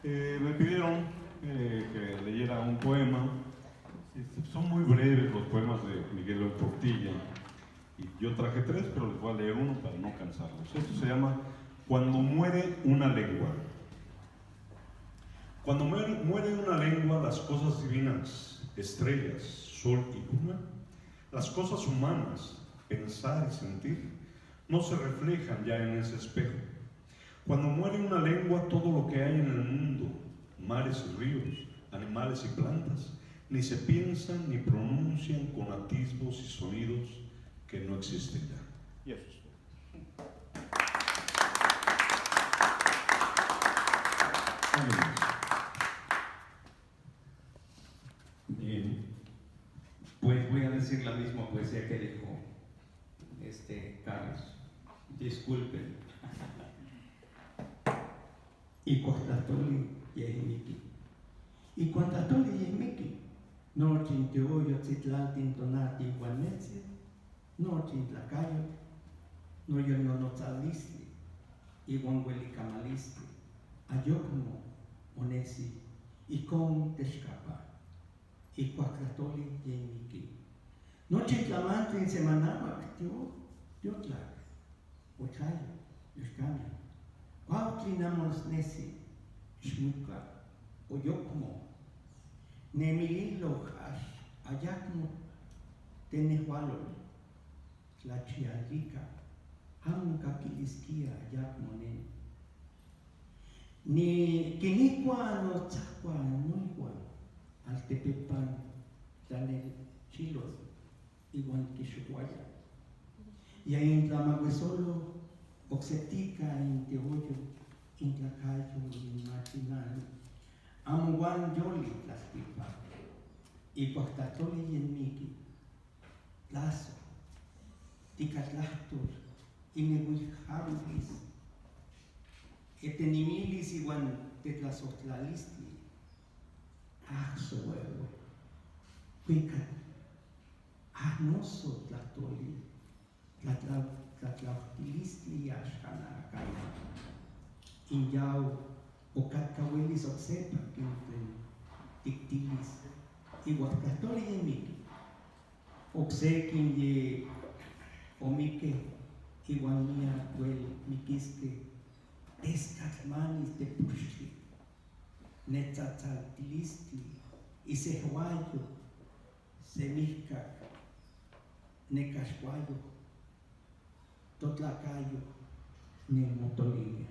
Me pidieron que leyera un poema. Son muy breves los poemas de Miguel León Portilla. Y yo traje tres, pero les voy a leer uno para no cansarlos. Esto se llama Cuando muere una lengua. Cuando muere una lengua, las cosas divinas, estrellas, sol y luna, las cosas humanas, pensar y sentir, no se reflejan ya en ese espejo. Cuando muere una lengua, todo lo que hay en el mundo, mares y ríos, animales y plantas, ni se piensan ni pronuncian con atisbos y sonidos que no existen ya. Y eso es todo. Pues voy a decir la misma poesía que dijo Carlos. Disculpen. Y Costatoli y Ejimiki. Y Costatoli y Ejimiki. No chinteoyo tzitlantin tonati guanetzi. No chintlacayo. No yo no notzalisli. Y guanguelicamalistli. Ayokmo onesi. Y con tescapa. Y Costatoli y Ejimiki. No chintlamantli en semanama. Yo claro. Ochayo. Yoscamio. Cuauhtlinamos nesi, xmuca, oyokmo, nemililo ayakmo tenehualol, tlachialica, hamkakiliskia ayakmo nen. Ni quinicua no tzahua nuigua, altepepan, tlanel chilos, igual quixuhuaya. Y ahí en Tlamahuesolo, Oxetica en Teoyo, en Tlacayo, en Martinal, Amuan Yoli, Tlastipa, y Cuauhtatoli y en Miki, Lazo, Ticatlahtor, y Nehuijabis, Etenimilis y Juan Tetlazotlalisti, Axo huevo, Cuicat, Anoso Tlatoli, Tlatlautilistli Axcanacana, Inyao, Ocatcahuelis Oxepa, Quintlen, Tictilis, y Huacatoli y Miki, Oxequin y Omique, Iguanía, Huel, Miquisque, Tezcatmanis de Puxli, Netzatzaltilistli, y Sehuayo, Semihcac, Necaxhuayo, Totlacayo, Nemotolina.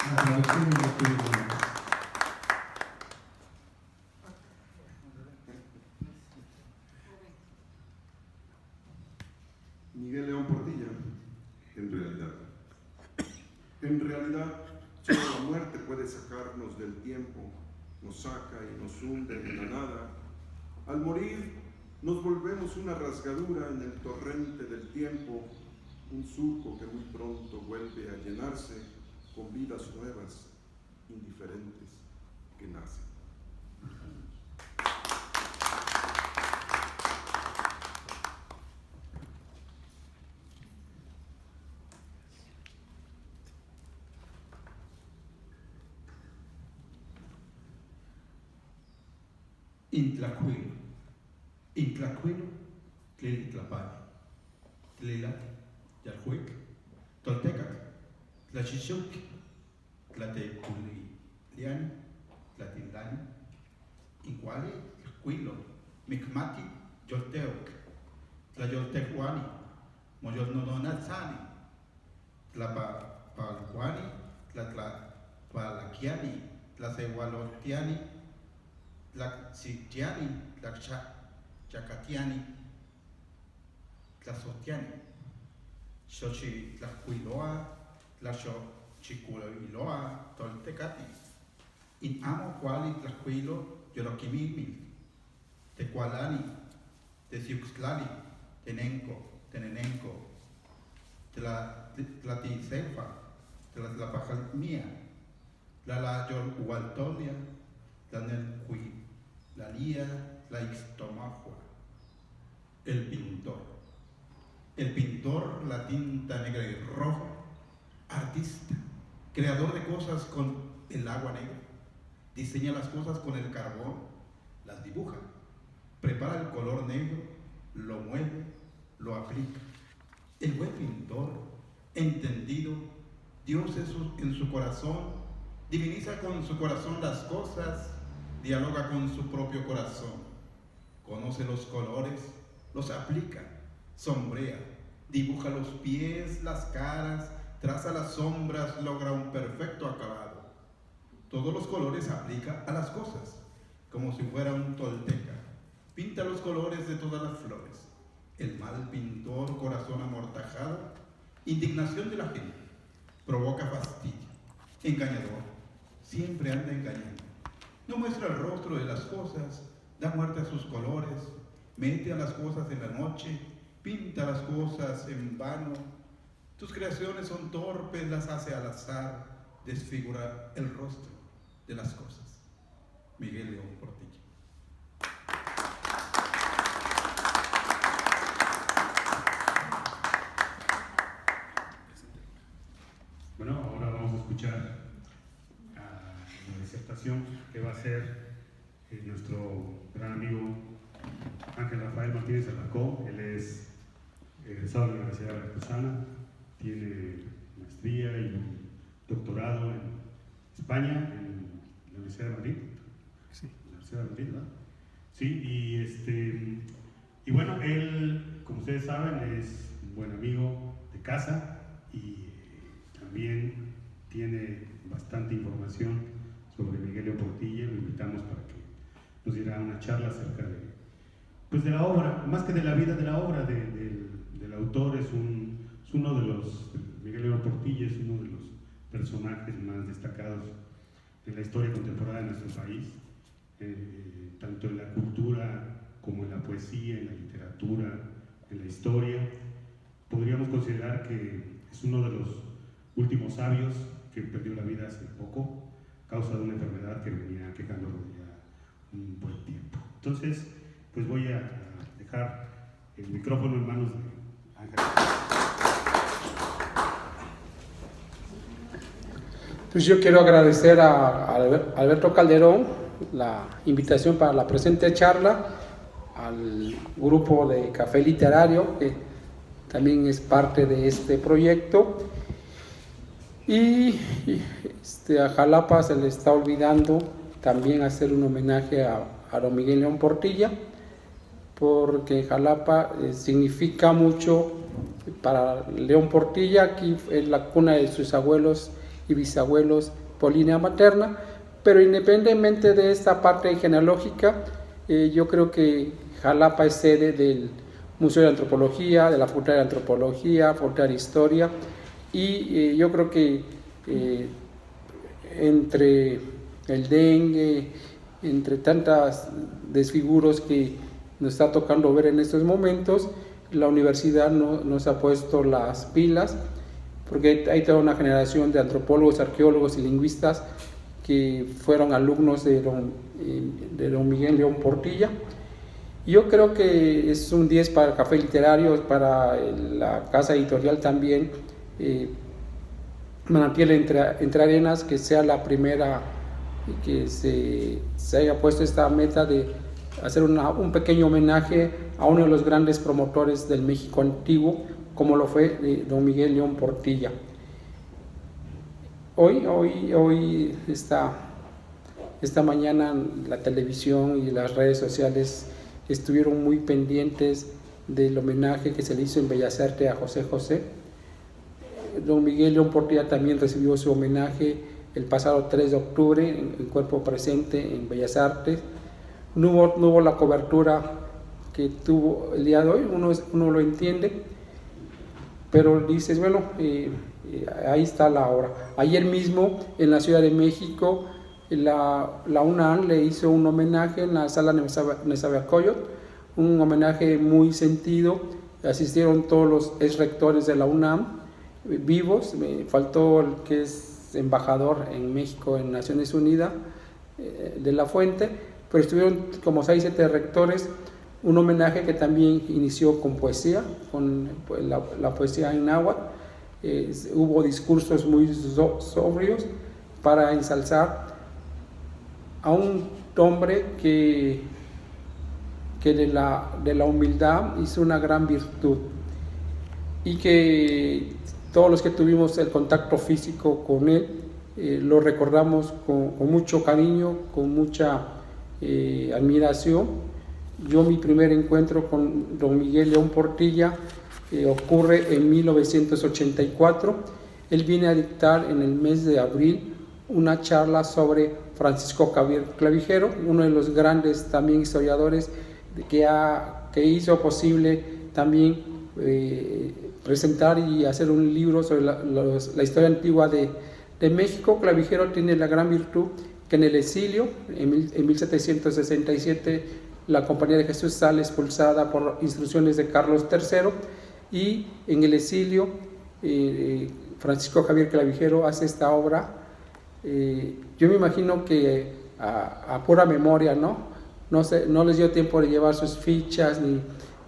La traducción de Pedro. Miguel León Portilla, en realidad, solo la muerte puede sacarnos del tiempo, nos saca y nos hunde en la nada. Al morir, nos volvemos una rasgadura en el torrente del tiempo, un surco que muy pronto vuelve a llenarse con vidas nuevas, indiferentes, que nacen. Intlacuilo, Tlilitlapani, Tlilat, Yalhuic, Toltecac, Tlachichuc, Tlateculiani, Tlatilani, Iguali, Cuilo, Micmati, Yolteuc, Tlayoltecuani, Moyolnodonatzani, Tlapalcuani, Tlatlapalaquiani, Tlacehualotiani, Tlaxitiani, Tlaxacatiani, Tlazotiani, Xochi Tlacuiloa, Tlaxochicuiloa, Toltecati, in amo cuali Tlacuilo, Yoloquimimi, Tecualani, Teciuxtlali, Tenenenco, Tlaticefa, Tlatlapajamia, Tlalayolhualtolia, Tlanelcui, la lía, la ixtomajua, el pintor, la tinta negra y roja, artista, creador de cosas con el agua negra, diseña las cosas con el carbón, las dibuja, prepara el color negro, lo mueve, lo aplica. El buen pintor, entendido, Dios en su corazón, diviniza con su corazón las cosas, dialoga con su propio corazón, conoce los colores, los aplica, sombrea, dibuja los pies, las caras, traza las sombras, logra un perfecto acabado. Todos los colores aplica a las cosas, como si fuera un tolteca. Pinta los colores de todas las flores. El mal pintor, corazón amortajado, indignación de la gente, provoca fastidio, engañador, siempre anda engañando. No muestra el rostro de las cosas, da muerte a sus colores, mete a las cosas en la noche, pinta las cosas en vano. Tus creaciones son torpes, las hace al azar, desfigura el rostro de las cosas. Miguel León Portilla. Bueno, ahora vamos a escuchar la disertación que va a hacer nuestro gran amigo Ángel Rafael Martínez Alarcó. Él es egresado de la Universidad Veracruzana, tiene maestría y doctorado en España, en la Universidad de Madrid. Sí. La Universidad de Madrid, ¿verdad? Sí, y bueno, él, como ustedes saben, es un buen amigo de casa y también tiene bastante información sobre Miguel León Portilla. Lo invitamos para que nos diera una charla acerca de la obra, más que de la vida, de la obra del autor. Es uno de los, Miguel León Portilla es uno de los personajes más destacados en la historia contemporánea de nuestro país, tanto en la cultura como en la poesía, en la literatura, en la historia. Podríamos considerar que es uno de los últimos sabios que perdió la vida hace poco a causa de una enfermedad que venía quejándolo ya un buen tiempo. Entonces, pues voy a dejar el micrófono en manos de Ángel. Pues yo quiero agradecer a Alberto Calderón la invitación para la presente charla, al grupo de Café Literario, que también es parte de este proyecto. Y a Jalapa se le está olvidando también hacer un homenaje a don Miguel León Portilla, porque Jalapa significa mucho para León Portilla. Aquí es la cuna de sus abuelos y bisabuelos por línea materna, pero independientemente de esta parte genealógica, yo creo que Jalapa es sede del Museo de Antropología, de la Facultad de Antropología, Facultad de Historia, y yo creo que entre el dengue, entre tantas desfiguros que nos está tocando ver en estos momentos, la universidad nos ha puesto las pilas, porque hay toda una generación de antropólogos, arqueólogos y lingüistas que fueron alumnos de don Miguel León Portilla. Yo creo que es un 10 para el Café Literario, para la casa editorial también, Manantial entre Arenas, que sea la primera que se haya puesto esta meta de hacer un pequeño homenaje a uno de los grandes promotores del México antiguo, como lo fue don Miguel León Portilla. Hoy esta mañana la televisión y las redes sociales estuvieron muy pendientes del homenaje que se le hizo en Bellas Artes a José José. Don Miguel León Portilla también recibió su homenaje el pasado 3 de octubre en cuerpo presente en Bellas Artes. No hubo la cobertura que tuvo el día de hoy, uno lo entiende, pero dices, bueno, ahí está la obra. Ayer mismo en la Ciudad de México, la UNAM le hizo un homenaje en la sala Nezahualcóyotl, un homenaje muy sentido. Asistieron todos los exrectores de la UNAM vivos. Me faltó el que es embajador en México en Naciones Unidas, de la Fuente, pero estuvieron como 6-7 rectores. Un homenaje que también inició con poesía, con la poesía en náhuatl, hubo discursos muy sobrios para ensalzar a un hombre que de la humildad hizo una gran virtud, y que todos los que tuvimos el contacto físico con él lo recordamos con mucho cariño, con mucha admiración. Yo, mi primer encuentro con don Miguel León Portilla ocurre en 1984. Él viene a dictar en el mes de abril una charla sobre Francisco Javier Clavijero, uno de los grandes también historiadores que hizo posible también presentar y hacer un libro sobre la historia antigua de México. Clavijero tiene la gran virtud que en el exilio, en 1767, la Compañía de Jesús sale expulsada por instrucciones de Carlos III, y en el exilio Francisco Javier Clavijero hace esta obra. Yo me imagino que a pura memoria, no les dio tiempo de llevar sus fichas,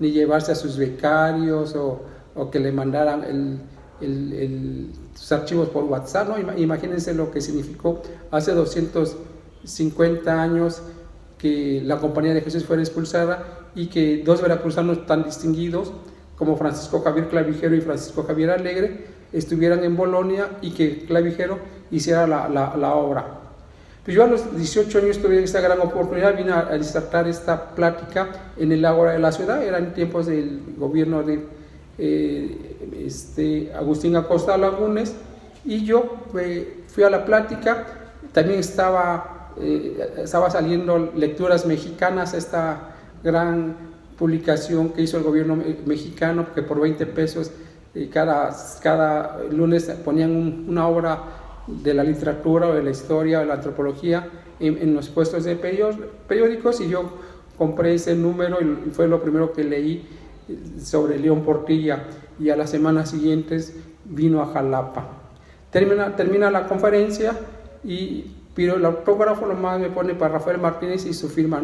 ni llevarse a sus becarios, o que le mandaran sus archivos por WhatsApp, ¿no? Imagínense lo que significó hace 250 años que la Compañía de Jesús fuera expulsada, y que dos veracruzanos tan distinguidos como Francisco Javier Clavijero y Francisco Javier Alegre estuvieran en Bolonia, y que Clavijero hiciera la obra. Pues yo a los 18 años tuve esta gran oportunidad, vine a disertar esta plática en el Ágora de la Ciudad. Eran tiempos del gobierno de Agustín Acosta Lagunes, y yo fui a la plática. También estaba saliendo Lecturas Mexicanas, esta gran publicación que hizo el gobierno mexicano, que por 20 pesos cada lunes ponían una obra de la literatura, o de la historia, o de la antropología en los puestos de periódicos, y yo compré ese número y fue lo primero que leí sobre León Portilla, y a las semanas siguientes vino a Jalapa. Termina la conferencia y pido el autógrafo, nomás me pone para Rafael Martínez y su firma.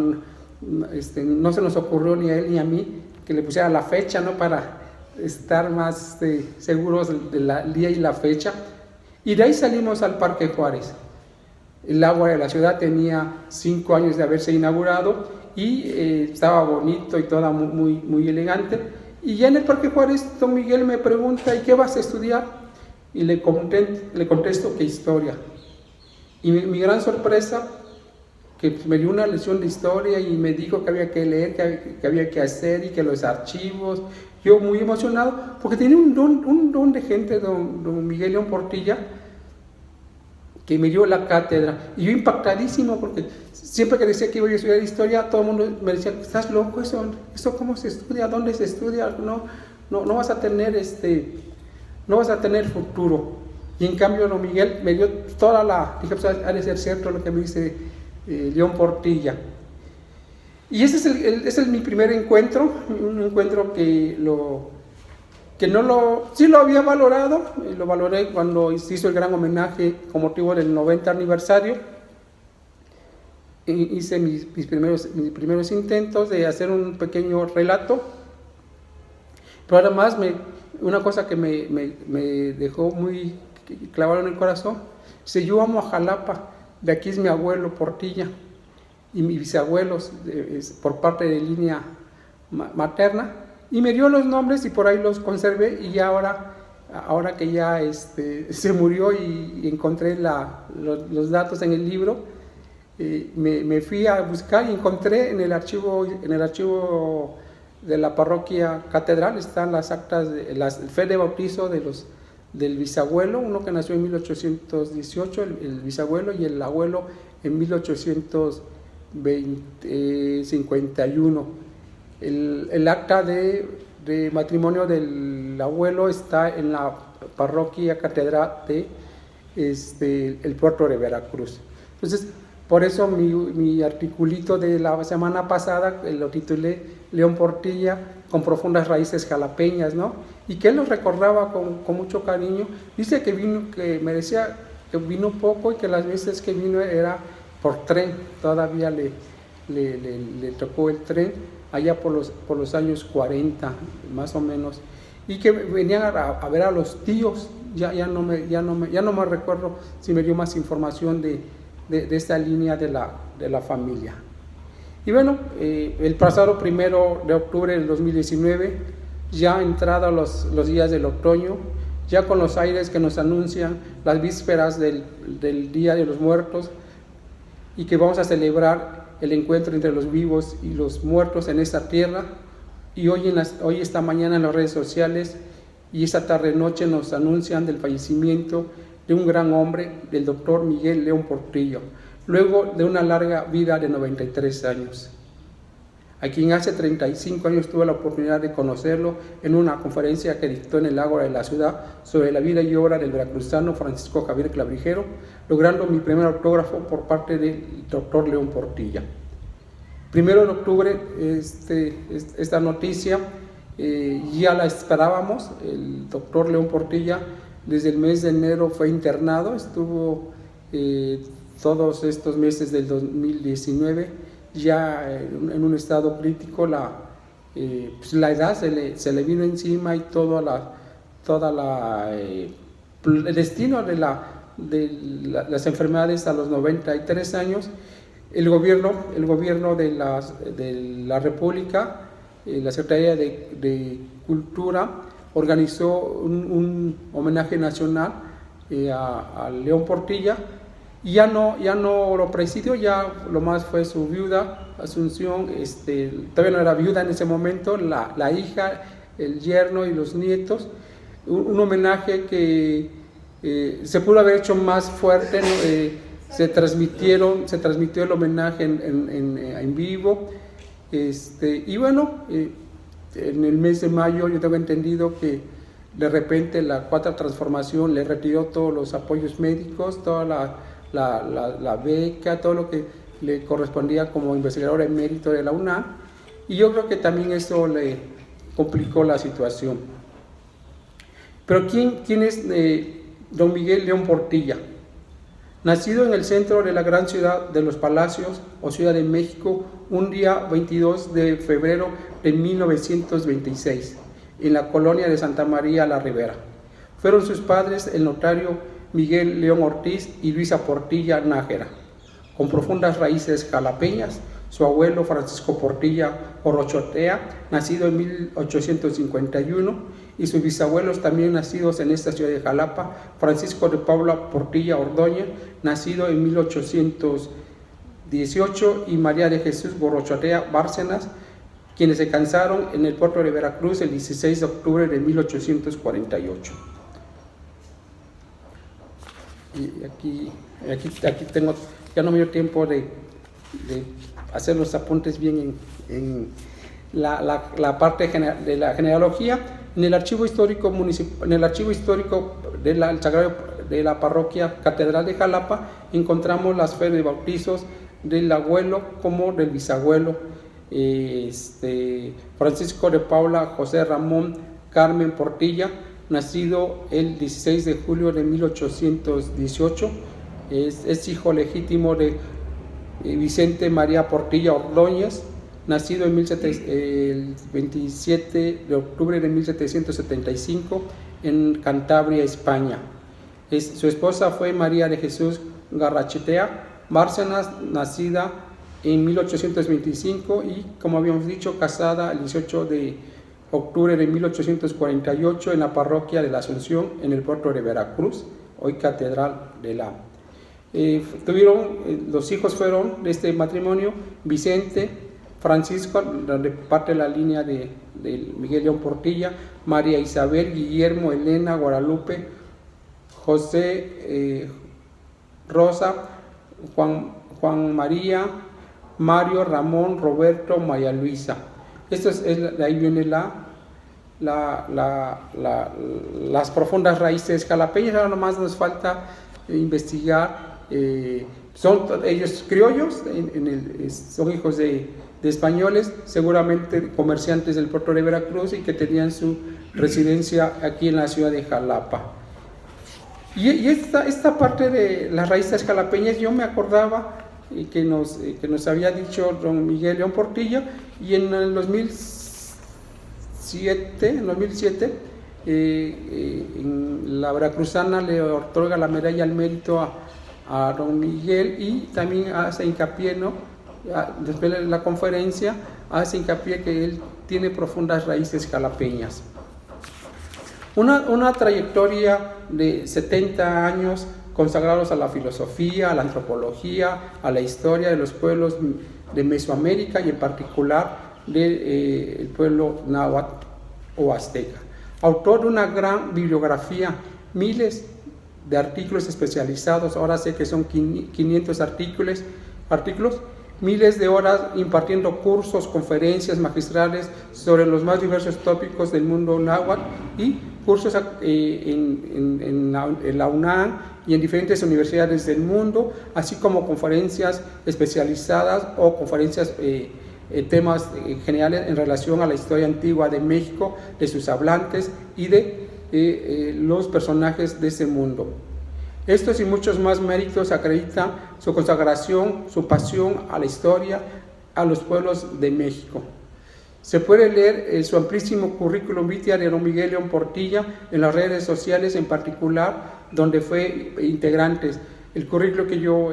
No se nos ocurrió ni a él ni a mí que le pusiera la fecha, ¿no? Para estar más seguros del día y la fecha. Y de ahí salimos al Parque Juárez. El Ágora de la Ciudad tenía 5 años de haberse inaugurado, y estaba bonito y toda muy, muy elegante. Y ya en el Parque Juárez, don Miguel me pregunta: ¿y qué vas a estudiar? Y le contesto que historia. Y mi gran sorpresa, que me dio una lección de historia y me dijo que había que leer, que había que hacer, y que los archivos. Yo muy emocionado, porque tenía un don de gente, don Miguel León Portilla, que me dio la cátedra. Y yo impactadísimo, porque siempre que decía que iba a estudiar historia, todo el mundo me decía: ¿estás loco? ¿Eso cómo se estudia? ¿Dónde se estudia? No vas a tener no vas a tener futuro. Y en cambio don Miguel me dio toda dije, pues ha de ser cierto lo que me dice León Portilla. Y ese es mi primer encuentro, un encuentro que sí lo había valorado. Lo valoré cuando se hizo el gran homenaje con motivo del 90 aniversario. Hice mis primeros intentos de hacer un pequeño relato, pero además una cosa que me dejó muy clavado en el corazón: si yo amo a Jalapa, de aquí es mi abuelo Portilla, y mis bisabuelos por parte de línea materna, y me dio los nombres y por ahí los conservé. Y ahora que ya se murió y encontré los datos en el libro, me fui a buscar y encontré en el archivo de la parroquia catedral están las actas de la fe de bautizo del bisabuelo, uno que nació en 1818, el bisabuelo, y el abuelo en 1851. El acta de matrimonio del abuelo está en la parroquia catedral de el puerto de Veracruz. Entonces, por eso mi articulito de la semana pasada lo titulé León Portilla con profundas raíces jalapeñas, ¿no? Y que él los recordaba con mucho cariño. Dice que me decía que vino poco, y que las veces que vino era por tren. Todavía le tocó el tren allá por los años 40, más o menos. Y que venían a ver a los tíos ya no me recuerdo si me dio más información de esta línea de la familia. Y bueno, el pasado 1 de octubre del 2019, ya entrada los días del otoño, ya con los aires que nos anuncian las vísperas del Día de los Muertos, y que vamos a celebrar el encuentro entre los vivos y los muertos en esta tierra. Y hoy esta mañana en las redes sociales y esta tarde-noche nos anuncian del fallecimiento de un gran hombre, del doctor Miguel León Portillo, luego de una larga vida de 93 años, a quien hace 35 años tuve la oportunidad de conocerlo en una conferencia que dictó en el Ágora de la ciudad sobre la vida y obra del veracruzano Francisco Javier Clavijero, logrando mi primer autógrafo por parte del doctor León Portilla. 1 de octubre, esta noticia ya la esperábamos. El doctor León Portilla desde el mes de enero fue internado, estuvo todos estos meses del 2019 ya en un estado crítico. Pues la edad se le vino encima y el destino de las enfermedades a los 93 años. El gobierno de la República, la Secretaría de Cultura, organizó un homenaje nacional a León Portilla, y ya no lo presidió, ya lo más fue su viuda, Asunción, todavía no era viuda en ese momento, la hija, el yerno y los nietos. Un homenaje que se pudo haber hecho más fuerte, ¿no? Se transmitió el homenaje en vivo, y bueno, en el mes de mayo yo tengo entendido que de repente la Cuarta Transformación le retiró todos los apoyos médicos, toda la beca, todo lo que le correspondía como investigador emérito de la UNAM, y yo creo que también eso le complicó la situación. Pero ¿quién es don Miguel León Portilla? Nacido en el centro de la gran ciudad de los Palacios, o Ciudad de México, un día 22 de febrero de 1926, en la colonia de Santa María la Ribera. Fueron sus padres el notario Miguel León Ortiz y Luisa Portilla Nájera, con profundas raíces jalapeñas. Su abuelo Francisco Portilla Orrochotea, nacido en 1851, y sus bisabuelos también nacidos en esta ciudad de Jalapa, Francisco de Paula Portilla Ordóñez, nacido en 1818, y María de Jesús Gorrochotea Bárcenas, quienes se casaron en el puerto de Veracruz el 16 de octubre de 1848. Y aquí tengo, ya no me dio tiempo de hacer los apuntes bien en la parte de la genealogía. En el archivo histórico de la parroquia Catedral de Jalapa encontramos las fechas de bautizos del abuelo como del bisabuelo. Francisco de Paula José Ramón Carmen Portilla, nacido el 16 de julio de 1818, es hijo legítimo de Vicente María Portilla Ordóñez, nacido el 27 de octubre de 1775 en Cantabria, España. Su esposa fue María de Jesús Garrachetea Bárcenas, nacida en 1825 y, como habíamos dicho, casada el 18 de octubre de 1848 en la parroquia de la Asunción, en el puerto de Veracruz, hoy Catedral de la. Los hijos fueron de este matrimonio Vicente, Francisco, donde parte la línea de Miguel León Portilla, María Isabel, Guillermo, Elena, Guadalupe, José, Rosa, Juan María, Mario, Ramón, Roberto, María Luisa. De ahí viene las profundas raíces jalapeñas. Ahora nomás nos falta investigar. Son ellos criollos, son hijos de españoles, seguramente comerciantes del puerto de Veracruz, y que tenían su residencia aquí en la ciudad de Jalapa. Y esta parte de las raíces jalapeñas yo me acordaba que nos había dicho don Miguel León Portilla, y en el 2007 en la veracruzana le otorga la medalla al mérito a don Miguel, y también hace hincapié, ¿no? Después de la conferencia, hace hincapié que él tiene profundas raíces jalapeñas. Una trayectoria de 70 años consagrados a la filosofía, a la antropología, a la historia de los pueblos de Mesoamérica y en particular del pueblo náhuatl o azteca. Autor de una gran bibliografía, miles de artículos especializados, ahora sé que son 500 artículos, miles de horas impartiendo cursos, conferencias magistrales sobre los más diversos tópicos del mundo náhuatl y cursos en la UNAM y en diferentes universidades del mundo, así como conferencias especializadas o conferencias temas generales en relación a la historia antigua de México, de sus hablantes y de los personajes de ese mundo. Estos y muchos más méritos acreditan su consagración, su pasión a la historia, a los pueblos de México. Se puede leer su amplísimo currículum vitae de don Miguel León Portilla en las redes sociales, en particular donde fue integrante. El currículo que yo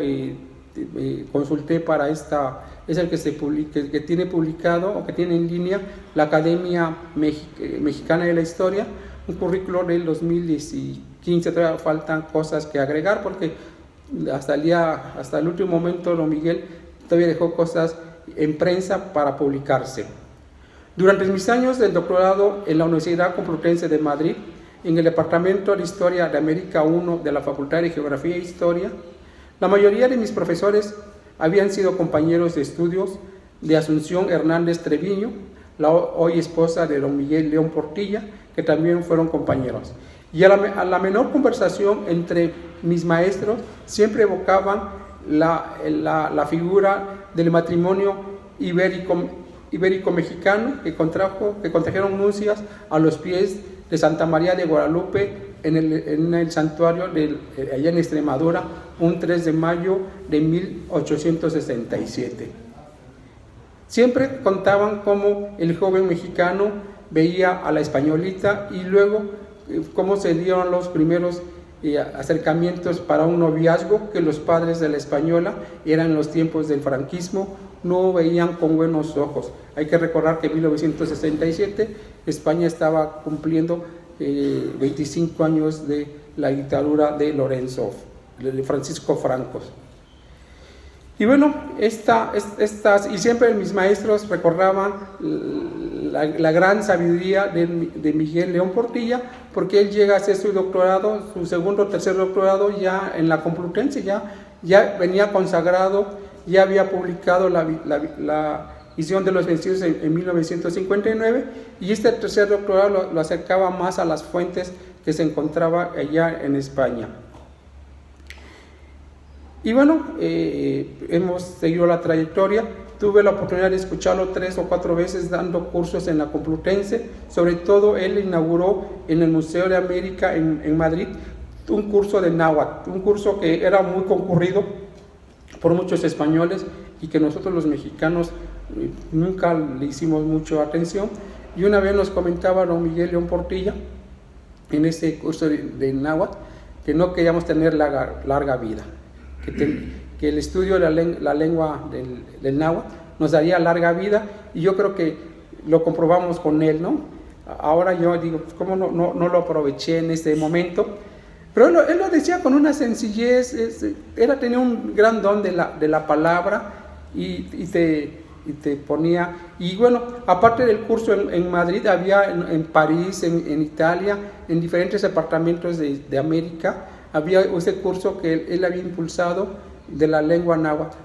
consulté para esta es el que tiene publicado o que tiene en línea la Academia Mexicana de la Historia, un currículo del 2015. Todavía faltan cosas que agregar porque hasta el último momento don Miguel todavía dejó cosas en prensa para publicarse. Durante mis años del doctorado en la Universidad Complutense de Madrid, en el Departamento de Historia de América I de la Facultad de Geografía e Historia, la mayoría de mis profesores habían sido compañeros de estudios de Asunción Hernández Treviño, la hoy esposa de don Miguel León Portilla, que también fueron compañeros. Y a la menor conversación entre mis maestros siempre evocaban la figura del matrimonio ibérico-mexicano que contrajeron nupcias a los pies de Santa María de Guadalupe en el santuario allá en Extremadura, un 3 de mayo de 1867. Siempre contaban cómo el joven mexicano veía a la españolita y luego cómo se dieron los primeros acercamientos para un noviazgo que los padres de la española, eran los tiempos del franquismo, no veían con buenos ojos. Hay que recordar que en 1967 España estaba cumpliendo 25 años de la dictadura de de Francisco Franco. Y bueno, y siempre mis maestros recordaban la gran sabiduría de Miguel León Portilla, porque él llega a hacer su doctorado, su segundo o tercer doctorado ya en la Complutense, ya venía consagrado, ya había publicado la Visión de los Vencidos en 1959, y este tercer doctorado lo acercaba más a las fuentes que se encontraba allá en España. Y bueno, hemos seguido la trayectoria. Tuve la oportunidad de escucharlo 3 o 4 veces dando cursos en la Complutense. Sobre todo él inauguró en el Museo de América en Madrid un curso de náhuatl, un curso que era muy concurrido por muchos españoles y que nosotros los mexicanos nunca le hicimos mucha atención. Y una vez nos comentaba don Miguel León Portilla en ese curso de náhuatl que no queríamos tener larga vida, que el estudio de la lengua del náhuatl nos daría larga vida, y yo creo que lo comprobamos con él, ¿no? Ahora yo digo, pues, ¿cómo no lo aproveché en ese momento? Pero él lo decía con una sencillez, tenía un gran don de la palabra y te ponía. Y bueno, aparte del curso en Madrid, había en París, en Italia, en diferentes departamentos de América, había ese curso que él había impulsado de la lengua náhuatl.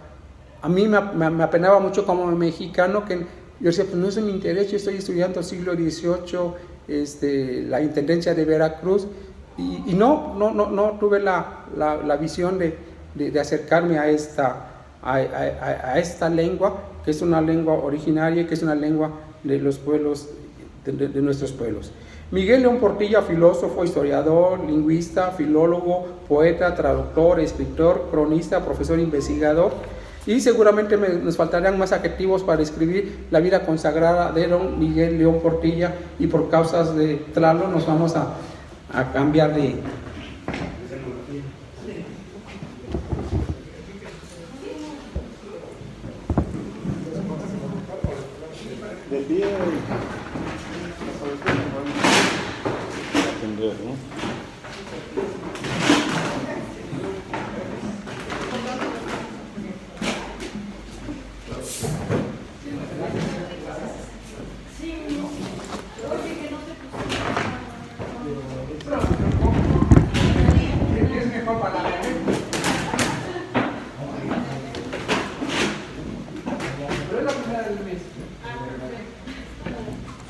A mí me apenaba mucho como mexicano, que yo decía, pues no es mi interés, yo estoy estudiando siglo XVIII, la intendencia de Veracruz, y no tuve la visión de acercarme a esta lengua, que es una lengua originaria, que es una lengua de los pueblos, de nuestros pueblos. Miguel León Portilla, filósofo, historiador, lingüista, filólogo, poeta, traductor, escritor, cronista, profesor investigador, y seguramente nos faltarían más adjetivos para describir la vida consagrada de don Miguel León Portilla, y por causas de Tlaloc nos vamos a a cambiar de...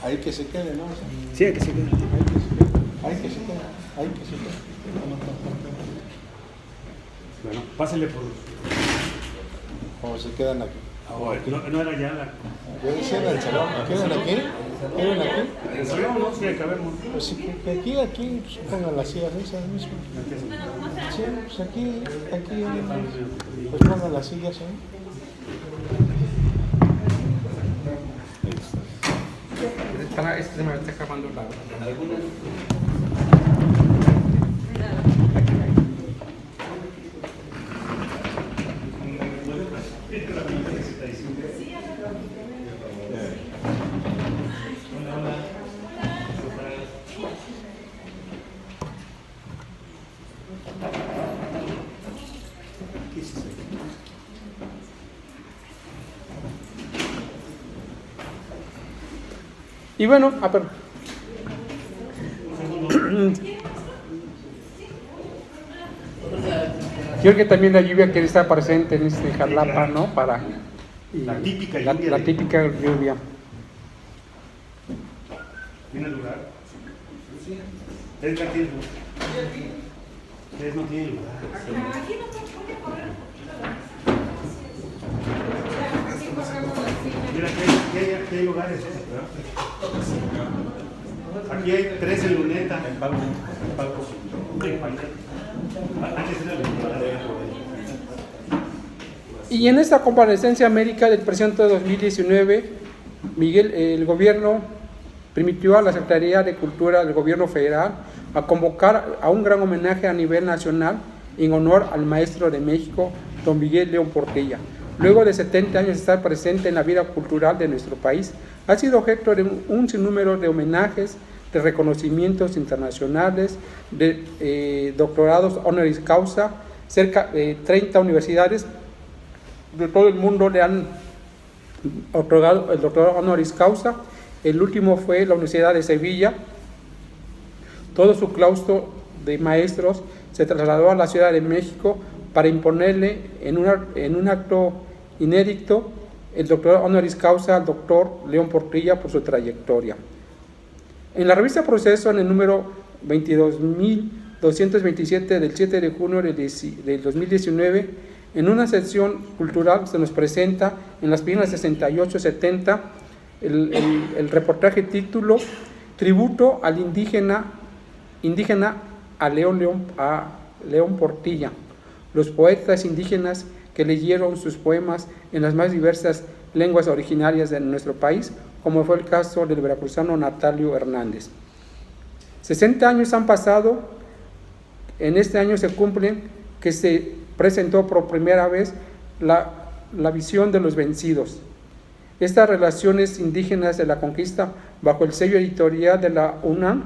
Hay que se quede, ¿no? Sí, que sí. Hay que se quede. Bueno, pásenle por... O se quedan aquí. No era ya la... Yo decía en el salón, ¿quedan aquí? ¿Quedan aquí? El salón no, sí, cabemos. Pues sí, que aquí pues, pongan las sillas esas mismas. Sí, pues aquí, pues pongan las sillas ahí. Se me está acabando la... Y bueno, pero... Yo creo que también la lluvia quiere estar presente en este Jalapa, ¿no? Para La típica la lluvia. típica lluvia. ¿Tiene lugar? Ustedes no tienen lugar. Ustedes no tienen lugar. Aquí no se puede correr. Mira, aquí hay lugares, ¿verdad? Aquí hay 3 en luneta. En palco. Y en esta comparecencia médica del presidente de 2019, el gobierno permitió a la Secretaría de Cultura del gobierno federal a convocar a un gran homenaje a nivel nacional en honor al maestro de México, don Miguel León Portilla. Luego de 70 años de estar presente en la vida cultural de nuestro país, ha sido objeto de un sinnúmero de homenajes, de reconocimientos internacionales, de doctorados honoris causa. Cerca de 30 universidades de todo el mundo le han otorgado el doctorado honoris causa. El último fue la Universidad de Sevilla. Todo su claustro de maestros se trasladó a la Ciudad de México para imponerle en un acto inédito el doctorado honoris causa al doctor León Portilla por su trayectoria. En la revista Proceso, en el número 22.227 del 7 de junio del 2019, en una sección cultural se nos presenta en las páginas 68-70 el reportaje título Tributo al indígena a León Portilla. Los poetas indígenas que leyeron sus poemas en las más diversas lenguas originarias de nuestro país, como fue el caso del veracruzano Natalio Hernández. 60 años han pasado, en este año se cumplen que se presentó por primera vez la visión de los vencidos. Estas relaciones indígenas de la conquista bajo el sello editorial de la UNAM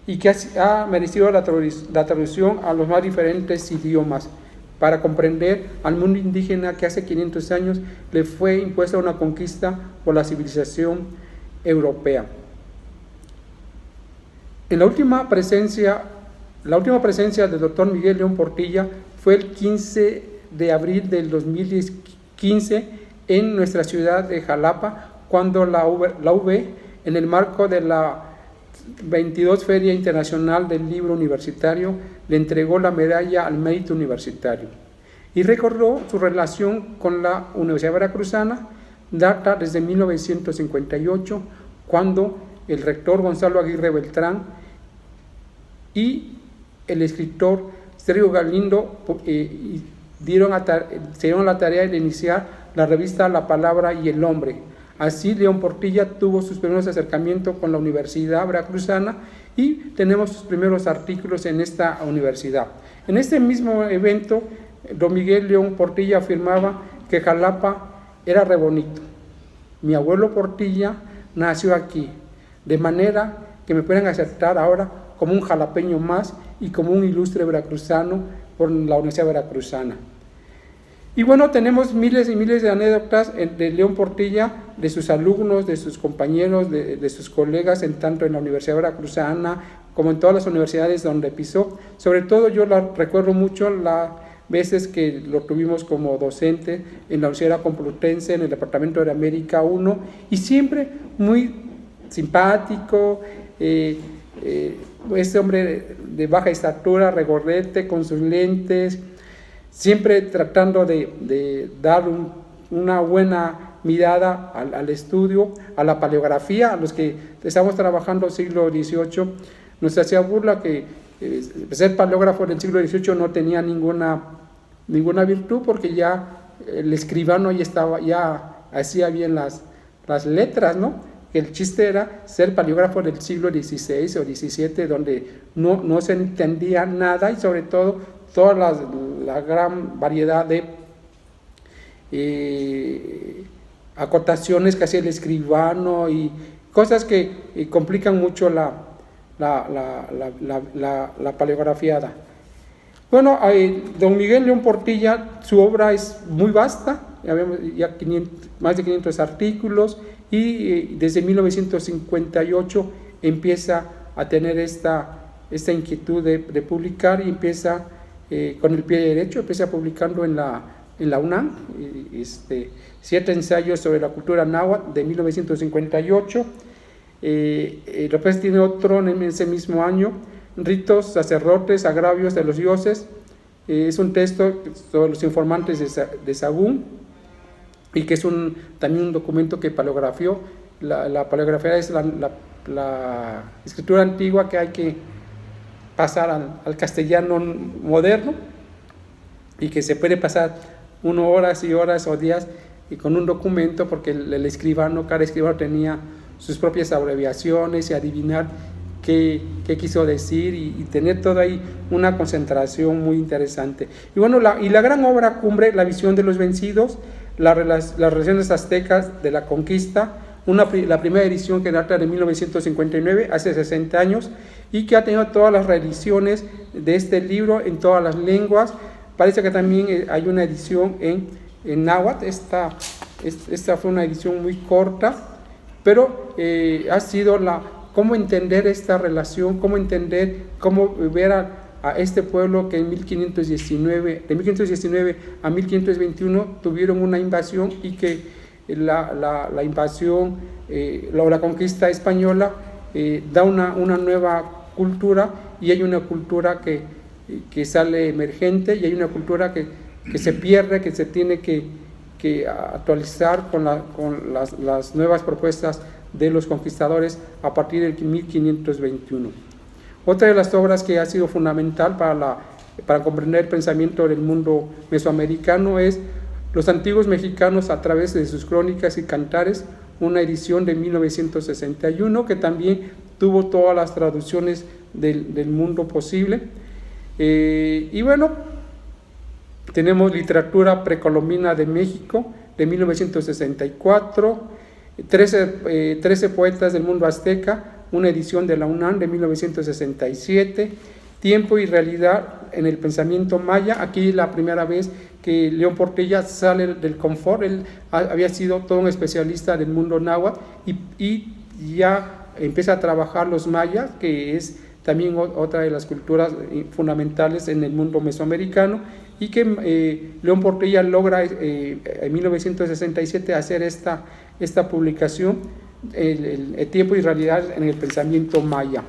y que ha merecido la traducción a los más diferentes idiomas para comprender al mundo indígena que hace 500 años le fue impuesta una conquista por la civilización europea. En la última presencia del doctor Miguel León Portilla fue el 15 de abril del 2015 en nuestra ciudad de Jalapa, cuando la UB, en el marco de la 22 Feria Internacional del Libro Universitario, le entregó la medalla al mérito universitario y recordó su relación con la Universidad Veracruzana. Data desde 1958, cuando el rector Gonzalo Aguirre Beltrán y el escritor Sergio Galindo se dieron a la tarea de iniciar la revista La Palabra y el Hombre. Así, León Portilla tuvo sus primeros acercamientos con la Universidad Veracruzana y tenemos sus primeros artículos en esta universidad. En este mismo evento, don Miguel León Portilla afirmaba que Jalapa era re bonito. Mi abuelo Portilla nació aquí, de manera que me pueden aceptar ahora como un jalapeño más y como un ilustre veracruzano por la Universidad Veracruzana. Y bueno, tenemos miles y miles de anécdotas de León Portilla, de sus alumnos, de sus compañeros, de sus colegas, tanto en la Universidad Veracruzana como en todas las universidades donde pisó. Sobre todo yo recuerdo mucho las veces que lo tuvimos como docente en la Universidad Complutense, en el Departamento de América 1, y siempre muy simpático, este hombre de baja estatura, regordete, con sus lentes, siempre tratando de dar una buena mirada al estudio, a la paleografía. A los que estamos trabajando siglo XVIII, nos hacía burla que ser paleógrafo en el siglo XVIII no tenía ninguna virtud, porque ya el escribano ya hacía bien las letras, ¿no? El chiste era ser paleógrafo del siglo XVI o XVII, donde no se entendía nada, y sobre todo toda la gran variedad de acotaciones que hacía el escribano y cosas que complican mucho la paleografiada. Bueno, don Miguel León Portilla, su obra es muy vasta, ya más de 500 artículos, y desde 1958 empieza a tener esta inquietud de publicar, y empieza con el pie derecho, empieza publicando en la UNAM, 7 ensayos sobre la cultura náhuatl de 1958. Después tiene otro en ese mismo año, Ritos, sacerdotes, agravios de los dioses. Es un texto sobre los informantes de Sagún, y que es también un documento que paleografió. La paleografía es la escritura antigua que hay que pasar al castellano moderno, y que se puede pasar horas y horas o días y con un documento, porque cada escribano tenía sus propias abreviaciones, y adivinar qué quiso decir, y tener toda ahí una concentración muy interesante. Y bueno, la gran obra cumbre, La visión de los vencidos, las relaciones aztecas de la conquista, la primera edición que data de 1959, hace 60 años, y que ha tenido todas las reediciones de este libro en todas las lenguas. Parece que también hay una edición en náhuatl. Esta fue una edición muy corta, pero ha sido cómo entender esta relación, cómo ver a este pueblo que de 1519 a 1521 tuvieron una invasión, y que la invasión o la conquista española da una nueva cultura, y hay una cultura que sale emergente, y hay una cultura que se pierde, que se tiene que actualizar con las nuevas propuestas de los conquistadores a partir del 1521. Otra de las obras que ha sido fundamental para comprender el pensamiento del mundo mesoamericano es Los antiguos mexicanos a través de sus crónicas y cantares, una edición de 1961 que también tuvo todas las traducciones del mundo posible. Y bueno, tenemos Literatura precolombina de México de 1964, 13 poetas del mundo azteca, una edición de la UNAM de 1967, Tiempo y realidad en el pensamiento maya. Aquí la primera vez que León Portilla sale del confort. Él había sido todo un especialista del mundo náhuatl, y ya empieza a trabajar los mayas, que es también otra de las culturas fundamentales en el mundo mesoamericano, y que León Portilla logra en 1967 hacer esta publicación, el Tiempo y realidad en el pensamiento maya.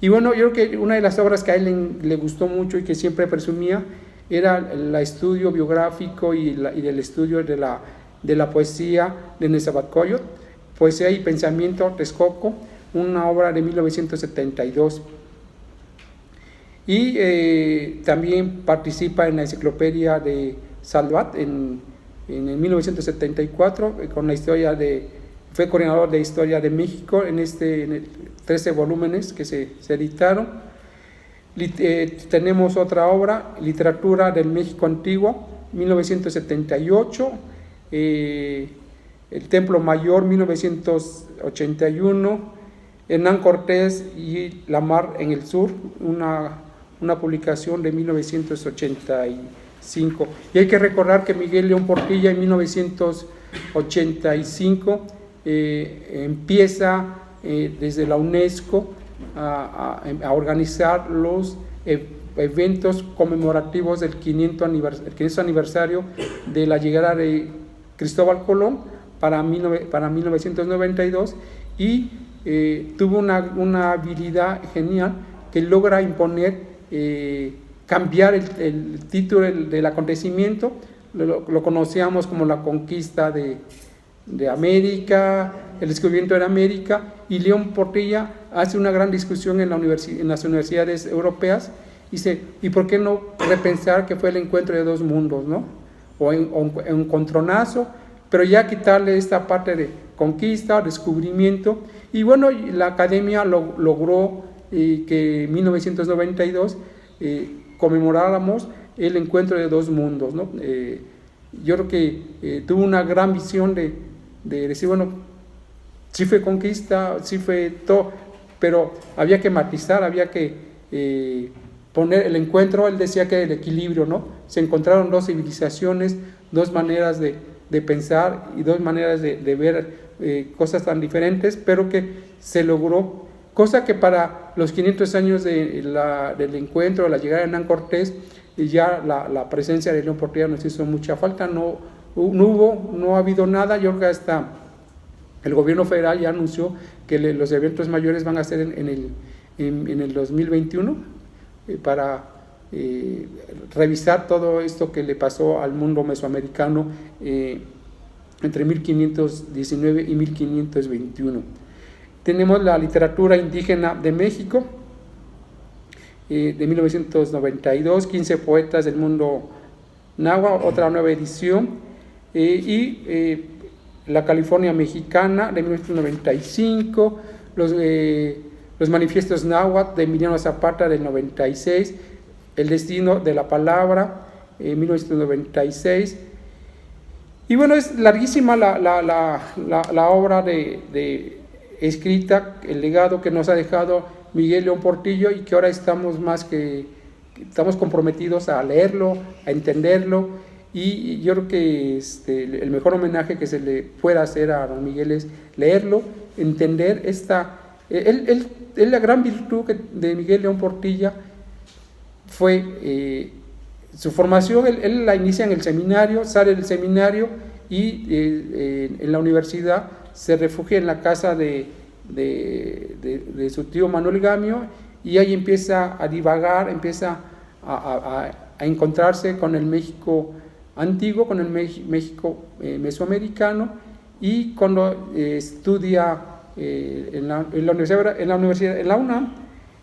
Y bueno, yo creo que una de las obras que a él le gustó mucho y que siempre presumía era el estudio biográfico y del estudio de la poesía de Nezahualcóyotl, Poesía y pensamiento Texcoco, una obra de 1972. Y también participa en la enciclopedia de Salvat en 1974, con la historia de fue coordinador de Historia de México en 13 volúmenes que se editaron. Tenemos otra obra, Literatura del México Antiguo, 1978, El Templo Mayor, 1981, Hernán Cortés y la Mar en el Sur, una publicación de 1985. Y hay que recordar que Miguel León Portilla en 1985 empieza desde la UNESCO a organizar los eventos conmemorativos del 500 aniversario de la llegada de Cristóbal Colón para 1992, y tuvo una habilidad genial que logra imponer, cambiar el título del acontecimiento. Lo conocíamos como la conquista de América, el descubrimiento de América, y León Portilla hace una gran discusión en las universidades europeas y dice, ¿y por qué no repensar que fue el encuentro de dos mundos, ¿no? O encontronazo, pero ya quitarle esta parte de conquista, descubrimiento. Y bueno, la academia logró que en 1992 conmemoráramos el encuentro de dos mundos, ¿no? Yo creo que tuvo una gran visión de decir, bueno, sí fue conquista, sí fue todo, pero había que matizar, había que poner el encuentro. Él decía que el equilibrio, ¿no? Se encontraron dos civilizaciones, dos maneras de pensar y dos maneras de ver cosas tan diferentes, pero que se logró, cosa que para los 500 años del encuentro, de la llegada de Hernán Cortés, ya la presencia de León Portilla nos hizo mucha falta. No ha habido nada. Yo creo que hasta el gobierno federal ya anunció que los eventos mayores van a ser en el 2021 para revisar todo esto que le pasó al mundo mesoamericano entre 1519 y 1521. Tenemos la literatura indígena de México, de 1992, 15 poetas del mundo náhuatl, otra nueva edición, y la California mexicana de 1995, los manifiestos náhuatl de Emiliano Zapata del 96, El destino de la palabra, 1996. Y bueno, es larguísima la obra escrita, el legado que nos ha dejado Miguel León Portilla, y que ahora estamos comprometidos a leerlo, a entenderlo. Y yo creo que el mejor homenaje que se le pueda hacer a don Miguel es leerlo, entender la gran virtud de Miguel León Portilla fue su formación. Él la inicia en el seminario, sale del seminario y en la universidad se refugia en la casa de su tío Manuel Gamio, y ahí empieza a divagar, empieza a encontrarse con el México antiguo, con el México mesoamericano. Y cuando estudia en la UNAM,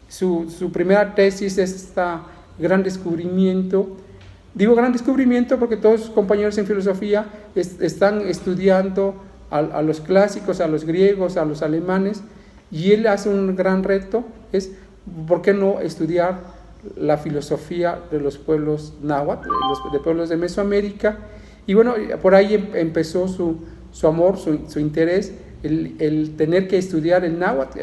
su primera tesis es esta gran descubrimiento. Digo gran descubrimiento porque todos sus compañeros en filosofía están estudiando a los clásicos, a los griegos, a los alemanes, y él hace un gran reto, es ¿por qué no estudiar la filosofía de los pueblos náhuatl, de pueblos de Mesoamérica? Y bueno, por ahí empezó su amor, su interés, el tener que estudiar el náhuatl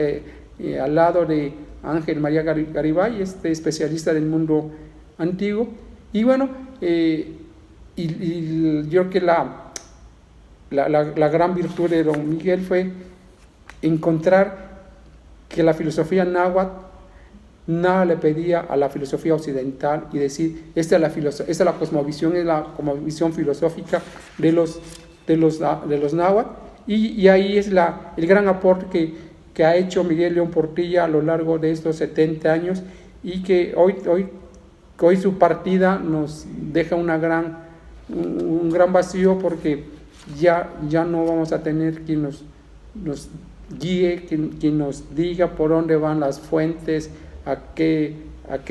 al lado de Ángel María Garibay, especialista del mundo antiguo. Y bueno, y yo creo que la gran virtud de don Miguel fue encontrar que la filosofía náhuatl nada le pedía a la filosofía occidental, y decir, esta es la cosmovisión, es la cosmovisión filosófica de los náhuatl. Y ahí es el gran aporte que ha hecho Miguel León Portilla a lo largo de estos 70 años, y que hoy su partida nos deja un gran vacío, porque ya no vamos a tener quien nos guíe, quien nos diga por dónde van las fuentes, a qué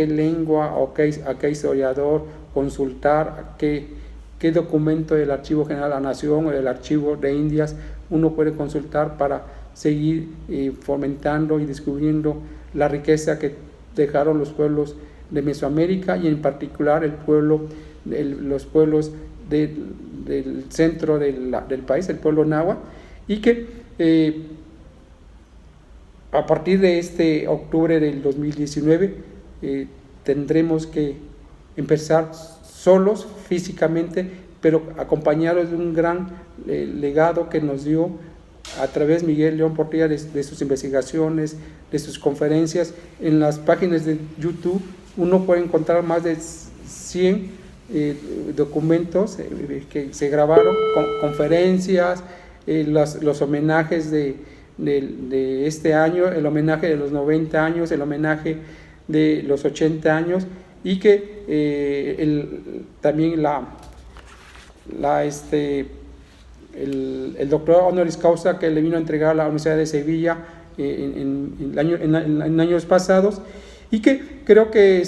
lengua o a qué historiador consultar, a qué documento del Archivo General de la Nación o del Archivo de Indias uno puede consultar para seguir fomentando y descubriendo la riqueza que dejaron los pueblos de Mesoamérica y en particular los pueblos del centro del país, el pueblo náhuatl, y que a partir de este octubre del 2019 tendremos que empezar solos físicamente, pero acompañados de un gran legado que nos dio a través de Miguel León Portilla, de sus investigaciones, de sus conferencias. En las páginas de YouTube uno puede encontrar más de 100 documentos que se grabaron, conferencias, los homenajes de este año, el homenaje de los 90 años, el homenaje de los 80 años, y que también el doctor honoris causa que le vino a entregar a la Universidad de Sevilla en años pasados, y que creo que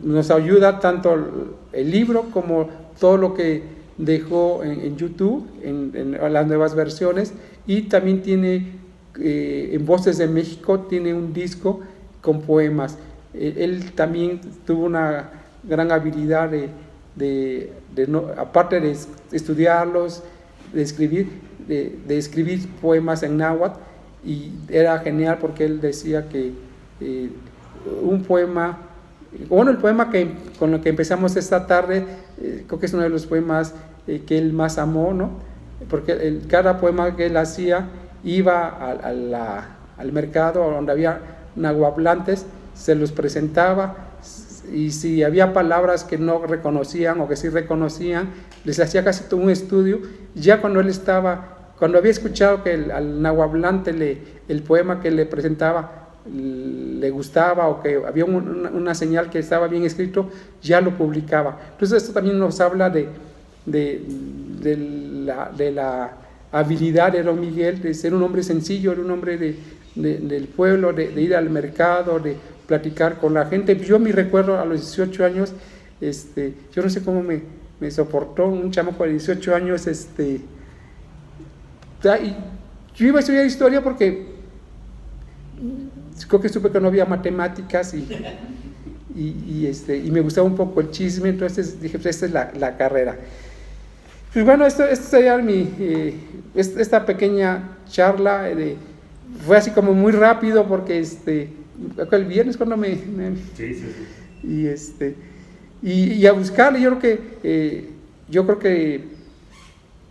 nos ayuda tanto el libro como todo lo que dejó en YouTube, en las nuevas versiones, y también tiene en Voces de México, tiene un disco con poemas. Él también tuvo una gran habilidad aparte de estudiarlos, de escribir poemas en náhuatl, y era genial porque él decía que un poema, bueno, el poema con el que empezamos esta tarde, creo que es uno de los poemas que él más amó, ¿no? Porque cada poema que él hacía iba al mercado donde había nahuatlantes, se los presentaba, y si había palabras que no reconocían o que sí reconocían, les hacía casi todo un estudio. Ya cuando había escuchado que al nahuatlante el poema que le presentaba le gustaba, o que había una señal que estaba bien escrito, ya lo publicaba. Entonces esto también nos habla de la habilidad de don Miguel, de ser un hombre sencillo, de un hombre del pueblo, de ir al mercado, de platicar con la gente. Yo me recuerdo a los 18 años, yo no sé cómo me soportó un chamaco de 18 años, yo iba a estudiar historia porque creo que supe que no había matemáticas y me gustaba un poco el chisme, entonces dije, pues esta es la carrera. Pues bueno, esto sería esta pequeña charla, fue así como muy rápido porque el viernes cuando sí. Y a buscarle, yo creo que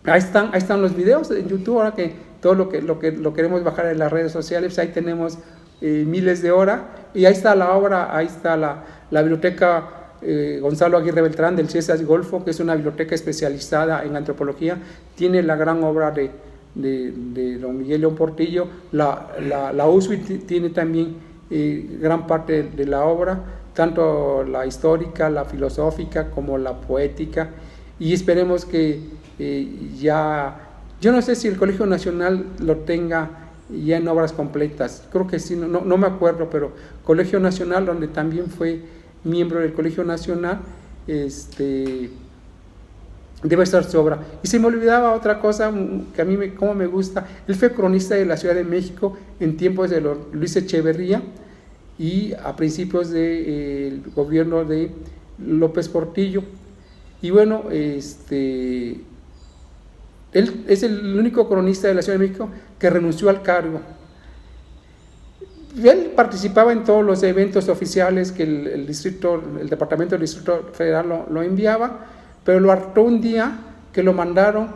ahí están los videos en YouTube. Ahora que todo lo queremos bajar en las redes sociales, ahí tenemos miles de horas, y ahí está la obra, ahí está la biblioteca Gonzalo Aguirre Beltrán del CIESAS Golfo, que es una biblioteca especializada en antropología. Tiene la gran obra de don Miguel León Portillo. La USUI tiene también gran parte de la obra, tanto la histórica, la filosófica como la poética, y esperemos que yo no sé si el Colegio Nacional lo tenga ya en obras completas, creo que sí, no me acuerdo, pero Colegio Nacional, donde también fue miembro del Colegio Nacional, debe estar su obra. Y se me olvidaba otra cosa que a mí como me gusta. Él fue cronista de la Ciudad de México en tiempos de Luis Echeverría y a principios del gobierno de López Portillo. Y bueno, él es el único cronista de la Ciudad de México que renunció al cargo. Él participaba en todos los eventos oficiales que el Departamento del Distrito Federal lo enviaba, pero lo hartó un día que lo mandaron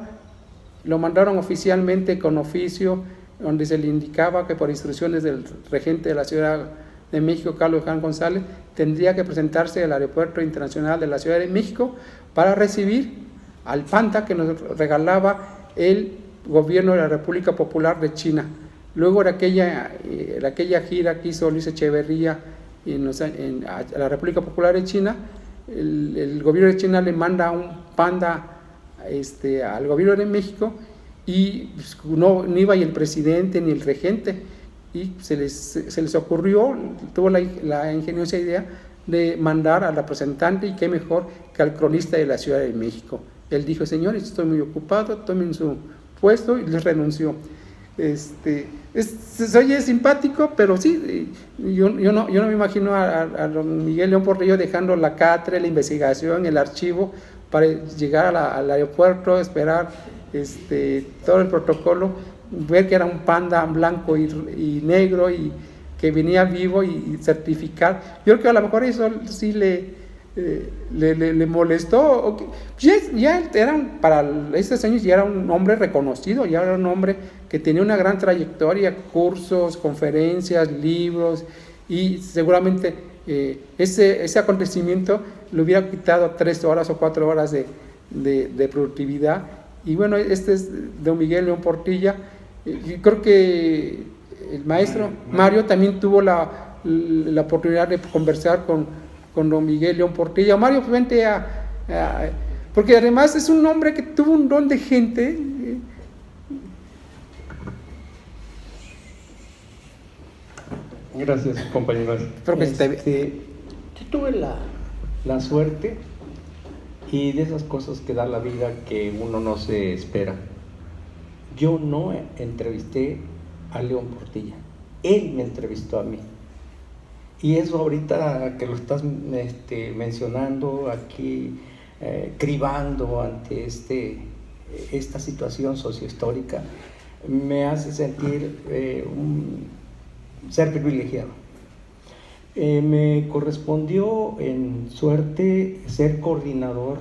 oficialmente con oficio, donde se le indicaba que por instrucciones del regente de la Ciudad de México, Carlos Jan González, tendría que presentarse al Aeropuerto Internacional de la Ciudad de México para recibir al Panta que nos regalaba el gobierno de la República Popular de China. Luego de aquella gira que hizo Luis Echeverría a la República Popular de China, el gobierno de China le manda un panda al gobierno de México, y pues, no iba ni el presidente ni el regente, y se les ocurrió, tuvo la ingeniosa idea de mandar al representante, y qué mejor que al cronista de la Ciudad de México. Él dijo: señores, estoy muy ocupado, tomen su puesto y les renunció. Se oye simpático, pero sí, yo no me imagino a don Miguel León Portillo dejando la cátedra, la investigación, el archivo, para llegar al aeropuerto, esperar todo el protocolo, ver que era un panda blanco y negro y que venía vivo y certificar. Yo creo que a lo mejor eso sí le molestó. Ya eran, para estos años ya era un hombre reconocido, ya era un hombre que tenía una gran trayectoria, cursos, conferencias, libros, y seguramente ese acontecimiento le hubiera quitado 3 horas o 4 horas de productividad. Y bueno, este es don Miguel León Portilla. Yo creo que el maestro Mario también tuvo la oportunidad de conversar con don Miguel León Portilla. Mario, pues vente porque además es un hombre que tuvo un don de gente. Gracias, compañeros. Yo tuve la suerte y de esas cosas que da la vida que uno no se espera. Yo no entrevisté a León Portilla, él me entrevistó a mí. Y eso ahorita que lo estás mencionando aquí, cribando ante esta situación sociohistórica, me hace sentir un ser privilegiado. Me correspondió en suerte ser coordinador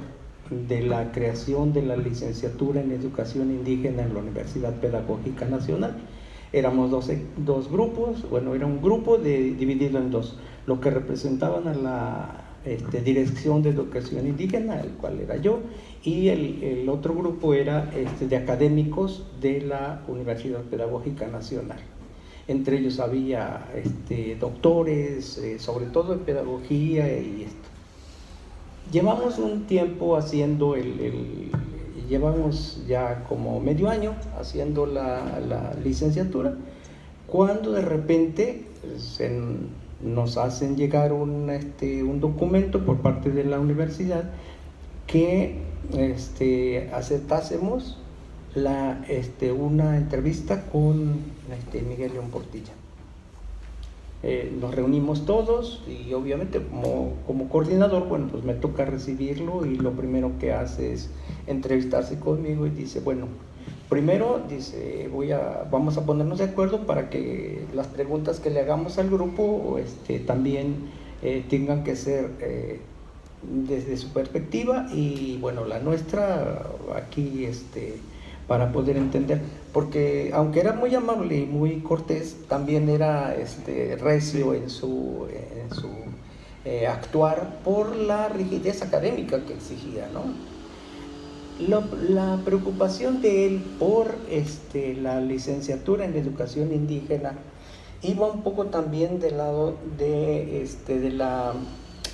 de la creación de la licenciatura en Educación Indígena en la Universidad Pedagógica Nacional. Éramos dos grupos, bueno, era un grupo dividido en dos, lo que representaban a la Dirección de Educación Indígena, el cual era yo, y el otro grupo era de académicos de la Universidad Pedagógica Nacional. Entre ellos había doctores, sobre todo en pedagogía y esto. Llevamos un tiempo haciendo llevamos ya como medio año haciendo la licenciatura, cuando de repente nos hacen llegar un documento por parte de la universidad que aceptásemos una entrevista con Miguel León Portilla. Nos reunimos todos y obviamente como coordinador, bueno, pues me toca recibirlo y lo primero que hace es entrevistarse conmigo y dice, bueno, primero dice, vamos a ponernos de acuerdo para que las preguntas que le hagamos al grupo también tengan que ser desde su perspectiva y bueno, la nuestra aquí para poder entender, porque aunque era muy amable y muy cortés, también era recio en su actuar por la rigidez académica que exigía, ¿no? La preocupación de él por la licenciatura en Educación Indígena iba un poco también del lado de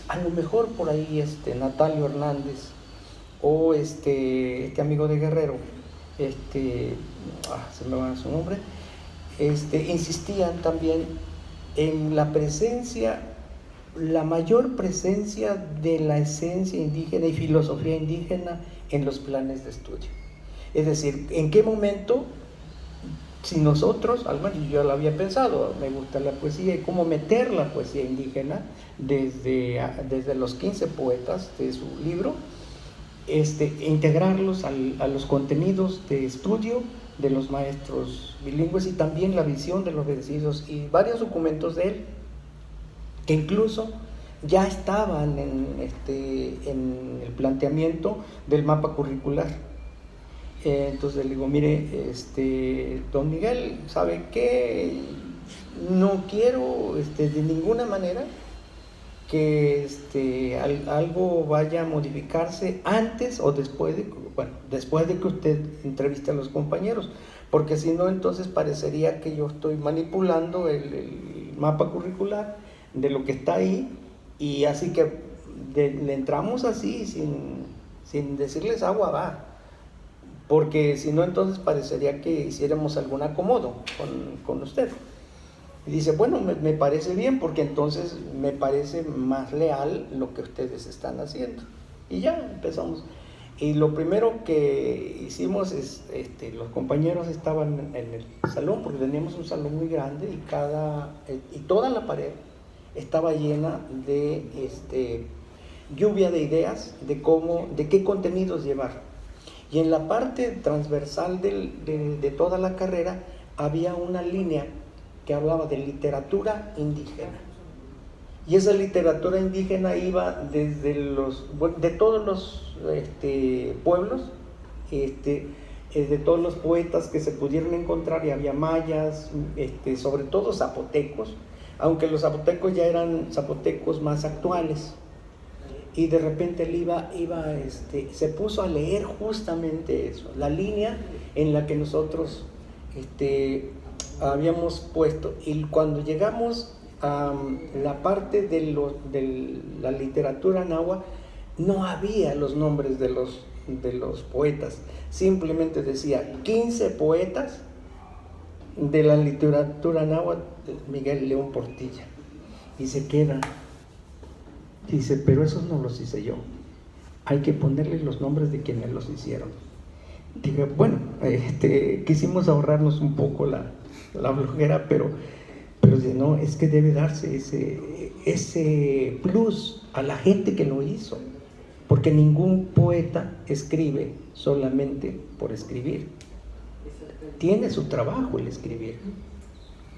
a lo mejor por ahí Natalio Hernández o este amigo de Guerrero, se me va su nombre, insistían también en la presencia, la mayor presencia de la esencia indígena y filosofía indígena en los planes de estudio. Es decir, ¿en qué momento, si nosotros, al menos yo lo había pensado, me gusta la poesía y cómo meter la poesía indígena desde los 15 poetas de su libro, integrarlos a los contenidos de estudio de los maestros bilingües y también la visión de los bendecidos y varios documentos de él que incluso ya estaban en el planteamiento del mapa curricular. Entonces le digo, mire, don Miguel, ¿sabe qué? No quiero de ninguna manera que algo vaya a modificarse antes o después de que usted entreviste a los compañeros, porque si no, entonces parecería que yo estoy manipulando el mapa curricular de lo que está ahí, y así que le entramos así sin decirles agua va, porque si no, entonces parecería que hiciéramos algún acomodo con usted. Y dice, bueno, me parece bien, porque entonces me parece más leal lo que ustedes están haciendo. Y ya empezamos. Y lo primero que hicimos es, los compañeros estaban en el salón, porque teníamos un salón muy grande y toda la pared estaba llena de lluvia de ideas de qué contenidos llevar. Y en la parte transversal de toda la carrera había una línea que hablaba de literatura indígena. Y esa literatura indígena iba desde de todos los pueblos, de todos los poetas que se pudieron encontrar, y había mayas, sobre todo zapotecos, aunque los zapotecos ya eran zapotecos más actuales. Y de repente él se puso a leer justamente eso, la línea en la que nosotros habíamos puesto. Y cuando llegamos a la parte de la literatura náhuatl, no había los nombres de los poetas, simplemente decía 15 poetas de la literatura náhuatl, Miguel León Portilla, y se queda. Dice, pero esos no los hice yo, hay que ponerle los nombres de quienes los hicieron. Dije, bueno, quisimos ahorrarnos un poco la flojera, pero no, es que debe darse ese plus a la gente que lo hizo, porque ningún poeta escribe solamente por escribir, tiene su trabajo el escribir.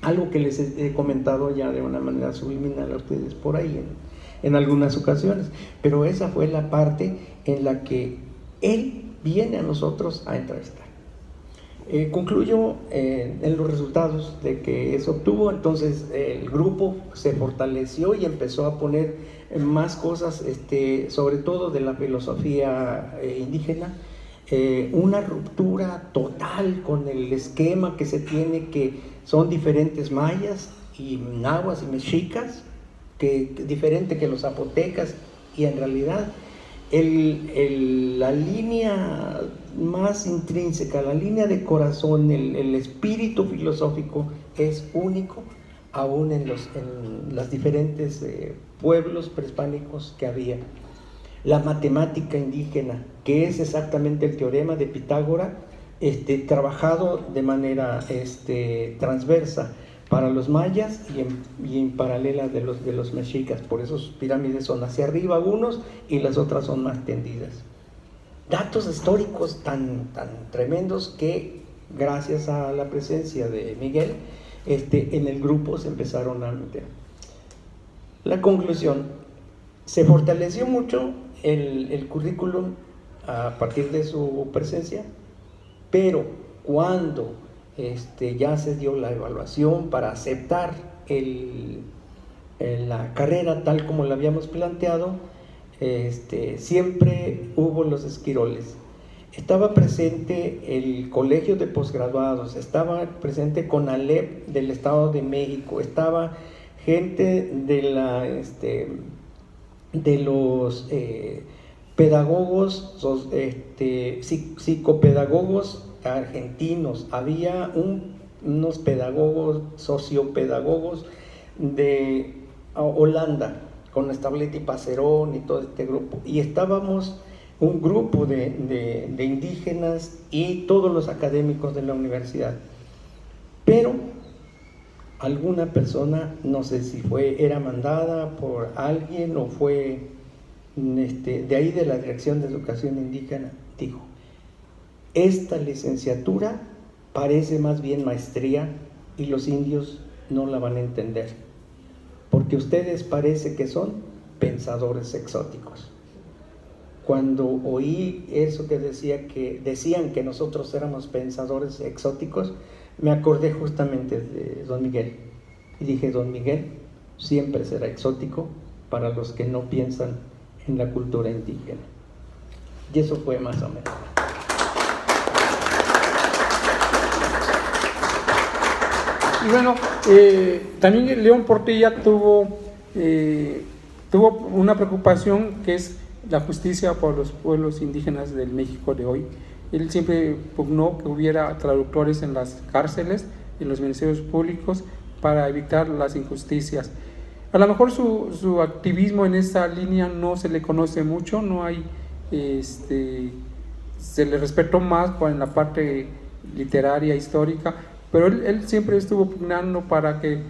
Algo que les he comentado ya de una manera subliminal a ustedes por ahí en algunas ocasiones, pero esa fue la parte en la que él viene a nosotros a entrevistar. Concluyo en los resultados de que se obtuvo. Entonces el grupo se fortaleció y empezó a poner más cosas, sobre todo de la filosofía indígena, una ruptura total con el esquema que se tiene, que son diferentes mayas y nahuas y mexicas, diferente que los zapotecas, y en realidad la línea más intrínseca, la línea de corazón, el espíritu filosófico es único, aún en los diferentes pueblos prehispánicos que había. La matemática indígena, que es exactamente el teorema de Pitágoras, trabajado de manera transversa para los mayas y en paralela de los mexicas. Por eso sus pirámides son hacia arriba unos y las otras son más tendidas. Datos históricos tan tremendos que, gracias a la presencia de Miguel, en el grupo se empezaron a meter. La conclusión: se fortaleció mucho el currículum a partir de su presencia, pero cuando ya se dio la evaluación para aceptar la carrera tal como la habíamos planteado, siempre hubo los esquiroles. Estaba presente el colegio de posgraduados, estaba presente CONALEP del Estado de México, estaba gente de los pedagogos, psicopedagogos argentinos, había unos pedagogos, sociopedagogos de Holanda, con Stabletti Passerón y todo este grupo, y estábamos un grupo de indígenas y todos los académicos de la universidad. Pero alguna persona, no sé si era mandada por alguien o fue de ahí de la Dirección de Educación Indígena, dijo: esta licenciatura parece más bien maestría y los indios no la van a entender, porque ustedes parece que son pensadores exóticos. Cuando oí eso que decían que nosotros éramos pensadores exóticos, me acordé justamente de don Miguel y dije: don Miguel siempre será exótico para los que no piensan en la cultura indígena. Y eso fue más o menos. Y bueno, también León Portilla tuvo una preocupación, que es la justicia por los pueblos indígenas del México de hoy. Él siempre pugnó que hubiera traductores en las cárceles, en los ministerios públicos, para evitar las injusticias. A lo mejor su activismo en esa línea no se le conoce mucho, no hay se le respetó más en la parte literaria, histórica, pero él siempre estuvo pugnando para que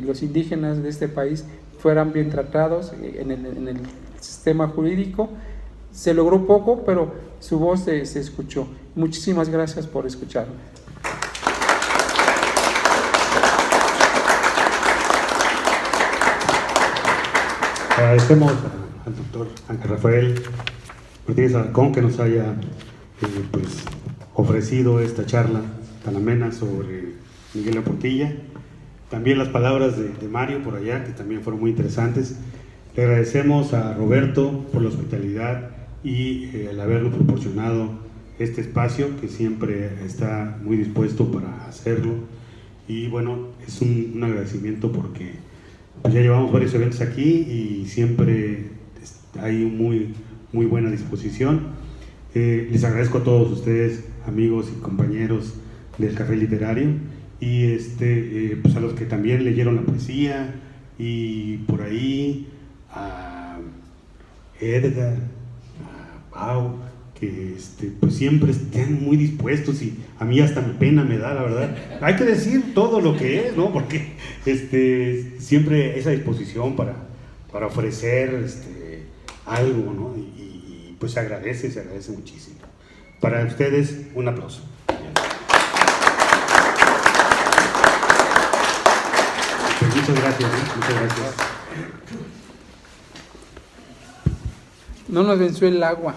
los indígenas de este país fueran bien tratados en el sistema jurídico. Se logró poco, pero su voz se escuchó. Muchísimas gracias por escucharme. Agradecemos al doctor Ángel Rafael Martínez Alarcón que nos haya pues, ofrecido esta charla tan amena sobre Miguel León Portilla. También las palabras de Mario por allá, que también fueron muy interesantes. Le agradecemos a Roberto por la hospitalidad y el habernos proporcionado este espacio, que siempre está muy dispuesto para hacerlo. Y bueno, es un agradecimiento porque pues ya llevamos varios eventos aquí y siempre hay muy buena disposición. Les agradezco a todos ustedes, amigos y compañeros del Café Literario, y pues a los que también leyeron la poesía, y por ahí a Edgar, a Pau, que pues siempre estén muy dispuestos, y a mí hasta pena me da, la verdad. Hay que decir todo lo que es, ¿no? Porque siempre esa disposición para ofrecer algo, ¿no? Y pues se agradece muchísimo. Para ustedes, un aplauso. Pues muchas gracias, muchas gracias. No nos venció el agua.